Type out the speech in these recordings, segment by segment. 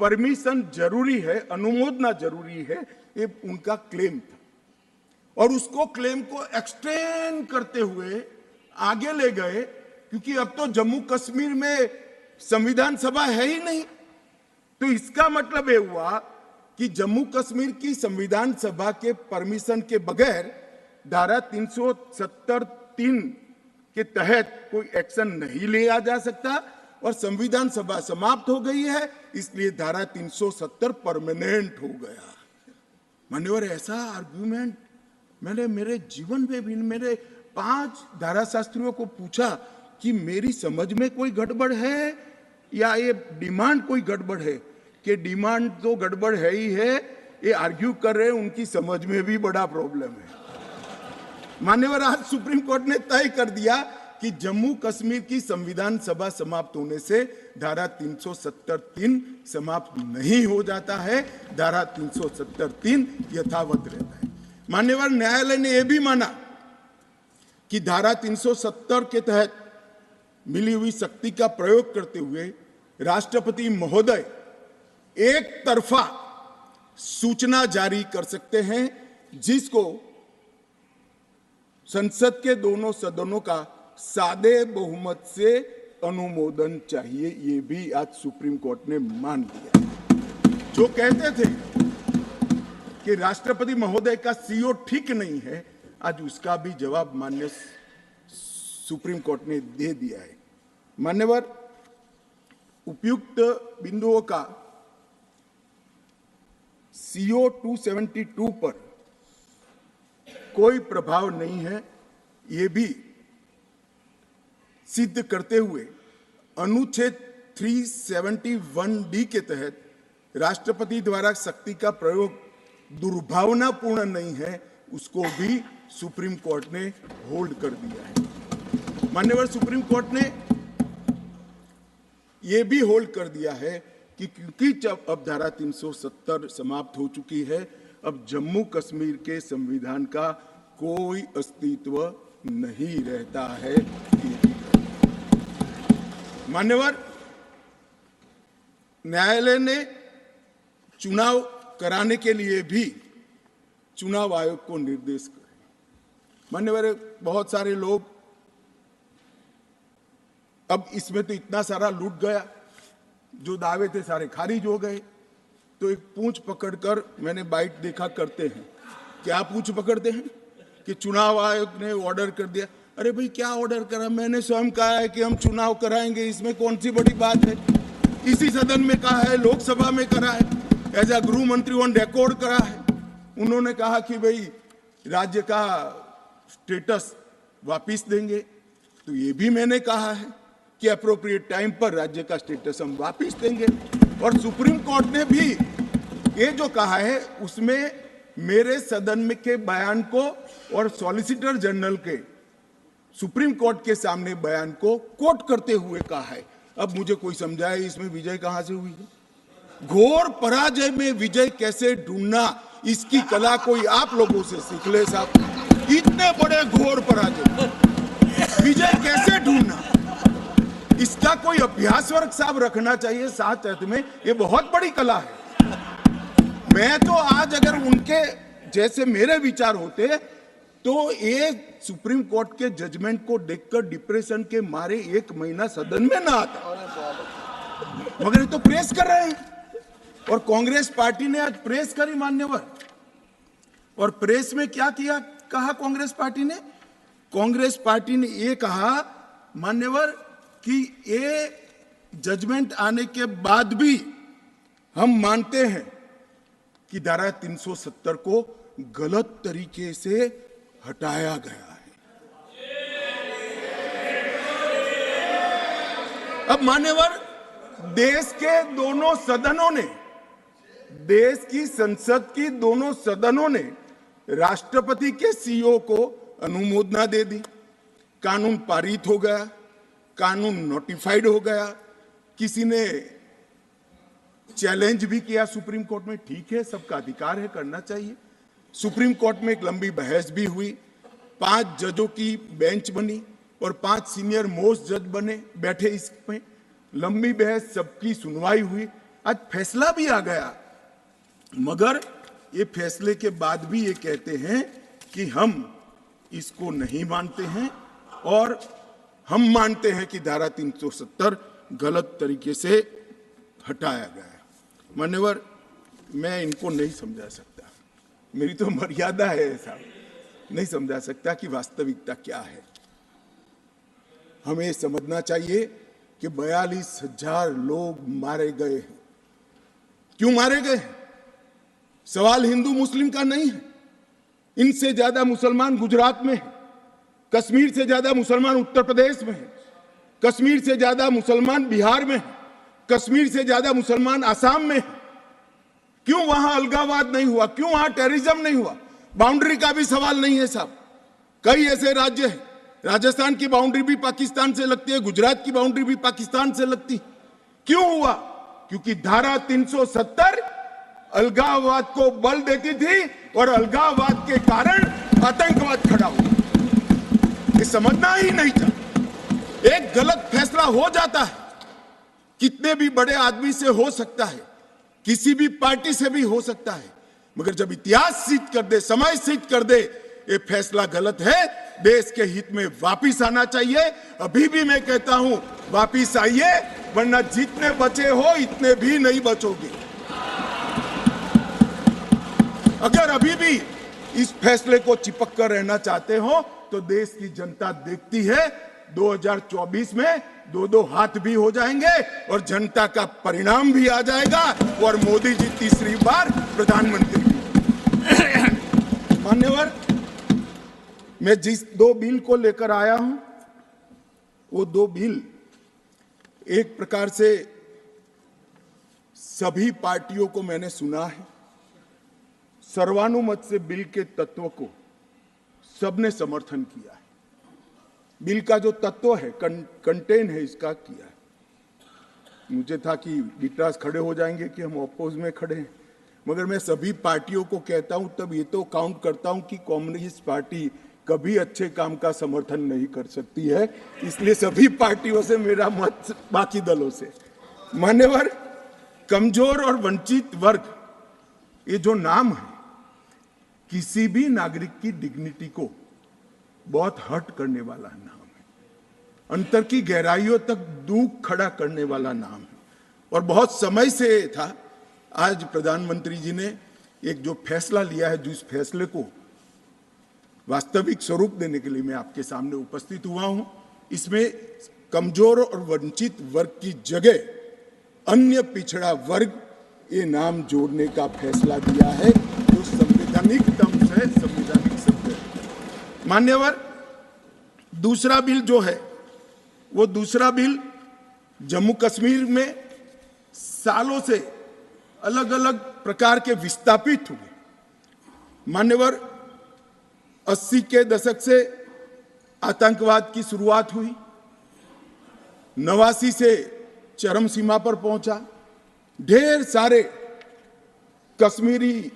Permission जरूरी है, अनुमोदना जरूरी है, ये उनका क्लेम था। और उसको क्लेम को एक्सटेंड करते हुए आगे ले गए, क्योंकि अब तो जम्मू कश्मीर में संविधान सभा है ही नहीं। तो इसका मतलब ये हुआ कि जम्मू कश्मीर की संविधान सभा के परमिशन के बगैर धारा 370(3) के तहत कोई एक्शन नहीं लिया जा सकता और संविधान सभा समाप्त हो गई है, इसलिए धारा 370 परमानेंट हो गया। मान्यवर, ऐसा आर्गुमेंट मैंने मेरे जीवन में भी मेरे 5 धाराशास्त्रियों को पूछा कि मेरी समझ में कोई गड़बड़ है या ये डिमांड कोई गड़बड़ है, कि डिमांड तो गड़बड़ है ही है, ये आर्ग्यू कर रहे हैं उनकी समझ में भी बड़ा प्रॉब्लम है। मान्यवर, आज सुप्रीम कोर्ट ने तय कर दिया कि जम्मू कश्मीर की संविधान सभा समाप्त होने से धारा 370(3) समाप्त नहीं हो जाता है, धारा 370(3) यथावत रहता है। मान्यवर, न्यायालय ने यह भी माना कि धारा 370 के तहत मिली हुई शक्ति का प्रयोग करते हुए राष्ट्रपति महोदय एक तरफा सूचना जारी कर सकते हैं, जिसको संसद के दोनों सदनों का सादे बहुमत से अनुमोदन चाहिए। ये भी आज सुप्रीम कोर्ट ने मान लिया। जो कहते थे कि राष्ट्रपति महोदय का सीओ ठीक नहीं है, आज उसका भी जवाब माननीय सुप्रीम कोर्ट ने दे दिया है। मान्यवर, उपयुक्त बिंदुओं का सीओ 272 पर कोई प्रभाव नहीं है, ये भी सिद्ध करते हुए अनुच्छेद 371(d) के तहत राष्ट्रपति द्वारा शक्ति का प्रयोग दुर्भावनापूर्ण नहीं है, उसको भी सुप्रीम कोर्ट ने होल्ड कर दिया है। मान्यवर, सुप्रीम कोर्ट ने यह भी होल्ड कर दिया है कि क्योंकि जब अब धारा 370 समाप्त हो चुकी है, अब जम्मू कश्मीर के संविधान का कोई अस्तित्व नहीं रहता है। मान्यवर, न्यायालय ने चुनाव कराने के लिए भी चुनाव आयोग को निर्देश करे। मान्यवर, बहुत सारे लोग अब इसमें तो इतना सारा लूट गया, जो दावे थे सारे खारिज हो गए। तो एक पूंछ पकड़कर मैंने बाइट देखा करते हैं, क्या पूंछ पकड़ते हैं कि चुनाव आयोग ने ऑर्डर कर दिया। अरे भाई, क्या ऑर्डर करा? मैंने स्वयं कहा है कि हम चुनाव कराएंगे, इसमें कौन सी बड़ी बात है? इसी सदन में कहा है, लोकसभा में करा है, एज ए गृह मंत्री ऑन रिकॉर्ड करा है। उन्होंने कहा कि भाई राज्य का स्टेटस वापिस देंगे, तो ये भी मैंने कहा है कि अप्रोप्रिएट टाइम पर राज्य का स्टेटस हम वापिस देंगे। और सुप्रीम कोर्ट ने भी ये जो कहा है उसमें मेरे सदन में के बयान को और सॉलिसिटर जनरल के सुप्रीम कोर्ट के सामने बयान को कोट करते हुए कहा है। अब मुझे कोई समझाए इसमें विजय कहां से हुई है? घोर पराजय में विजय कैसे ढूंढना, इसकी कला कोई आप लोगों से सीख ले साहब। इतने बड़े घोर पराजय विजय कैसे ढूंढना, इसका कोई अभ्यास वर्ग साहब रखना चाहिए साथ साथ में। ये बहुत बड़ी कला है। मैं तो आज अगर उनके जैसे मेरे विचार होते तो ये सुप्रीम कोर्ट के जजमेंट को देखकर डिप्रेशन के मारे 1 महीना सदन में ना आता, मगर ये तो प्रेस कर रहे हैं। और कांग्रेस पार्टी ने आज प्रेस करी मान्यवर, और प्रेस में क्या किया कहा कांग्रेस पार्टी ने? कांग्रेस पार्टी ने ये कहा मान्यवर कि ये जजमेंट आने के बाद भी हम मानते हैं कि धारा 370 को गलत तरीके से हटाया गया है। अब मान्यवर, देश के दोनों सदनों ने, देश की संसद की दोनों सदनों ने राष्ट्रपति के सीओ को अनुमोदना दे दी, कानून पारित हो गया, कानून नोटिफाइड हो गया। किसी ने चैलेंज भी किया सुप्रीम कोर्ट में, ठीक है, सबका अधिकार है, करना चाहिए। सुप्रीम कोर्ट में एक लंबी बहस भी हुई, 5 जजों की बेंच बनी और 5 सीनियर मोस्ट जज बैठे इसमें। लंबी बहस, सबकी सुनवाई हुई आज फैसला भी आ गया, मगर ये फैसले के बाद भी ये कहते हैं कि हम इसको नहीं मानते हैं और हम मानते हैं कि धारा 370 गलत तरीके से हटाया गया है। मान्यवर, मैं इनको नहीं समझा सकता, मेरी तो मर्यादा है ऐसा, नहीं समझा सकता कि वास्तविकता क्या है। हमें समझना चाहिए कि 42,000 लोग मारे गए हैं। क्यों मारे गए हैं? सवाल हिंदू मुस्लिम का नहीं है। इनसे ज्यादा मुसलमान गुजरात में है, कश्मीर से ज्यादा मुसलमान उत्तर प्रदेश में है, कश्मीर से ज्यादा मुसलमान बिहार में है, कश्मीर से ज्यादा मुसलमान आसाम में है। क्यों वहां अलगाववाद नहीं हुआ? क्यों वहां टेररिज्म नहीं हुआ? बाउंड्री का भी सवाल नहीं है साहब। कई ऐसे राज्य हैं, राजस्थान की बाउंड्री भी पाकिस्तान से लगती है, गुजरात की बाउंड्री भी पाकिस्तान से लगती। क्यों हुआ? क्योंकि धारा 370 अलगाववाद को बल देती थी और अलगाववाद के कारण आतंकवाद खड़ा हुआ। ये समझना ही नहीं था। एक गलत फैसला हो जाता है, कितने भी बड़े आदमी से हो सकता है, किसी भी पार्टी से भी हो सकता है, मगर जब इतिहास सिद्ध कर दे, समय सिद्ध कर दे ये फैसला गलत है, देश के हित में वापिस आना चाहिए। अभी भी मैं कहता हूं, वापिस आइए, वरना जितने बचे हो इतने भी नहीं बचोगे। अगर अभी भी इस फैसले को चिपक कर रहना चाहते हो तो देश की जनता देखती है 2024 में 2-2 हाथ भी हो जाएंगे और जनता का परिणाम भी आ जाएगा और मोदी जी तीसरी बार प्रधानमंत्री भी। मान्यवर, मैं जिस 2 बिल को लेकर आया हूं वो 2 बिल एक प्रकार से सभी पार्टियों को मैंने सुना है, सर्वानुमत से बिल के तत्व को सबने समर्थन किया है। बिल का जो तत्व है, कंटेन है, इसका किया है। मुझे था कि विटरास खड़े हो जाएंगे कि हम अपोज में खड़े हैं, मगर मैं सभी पार्टियों को कहता हूं, तब ये तो काउंट करता हूं कि कम्युनिस्ट पार्टी कभी अच्छे काम का समर्थन नहीं कर सकती है, इसलिए सभी पार्टियों से मेरा मत बाकी दलों से। मान्यवर, कमजोर और वंचित वर्ग, ये जो नाम है, किसी भी नागरिक की डिग्निटी को बहुत हर्ट करने वाला नाम है, अंतर की गहराइयों तक दुख खड़ा करने वाला नाम है और बहुत समय से था। आज प्रधानमंत्री जी ने एक जो फैसला लिया है, जिस फैसले को वास्तविक स्वरूप देने के लिए मैं आपके सामने उपस्थित हुआ हूं, इसमें कमजोर और वंचित वर्ग की जगह अन्य पिछड़ा वर्ग ये नाम जोड़ने का फैसला दिया है, जो संवैधानिक ढंग से संवैधानिक शब्द है। मान्यवर, दूसरा बिल जो है, वो दूसरा बिल जम्मू कश्मीर में सालों से अलग अलग प्रकार के विस्थापित हुए। मान्यवर, 80 के दशक से आतंकवाद की शुरुआत हुई, 89 से चरम सीमा पर पहुंचा। ढेर सारे कश्मीरी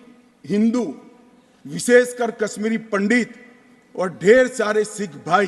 हिंदू, विशेषकर कश्मीरी पंडित और ढेर सारे सिख भाई